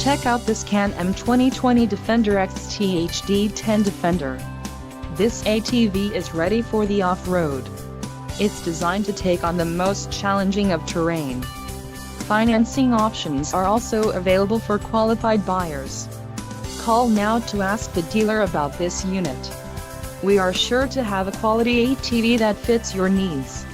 Check out this Can-Am 2020 Defender XT HD10 Defender. This ATV is ready for the off-road. It's designed to take on the most challenging of terrain. Financing options are also available for qualified buyers. Call now to ask the dealer about this unit. We are sure to have a quality ATV that fits your needs.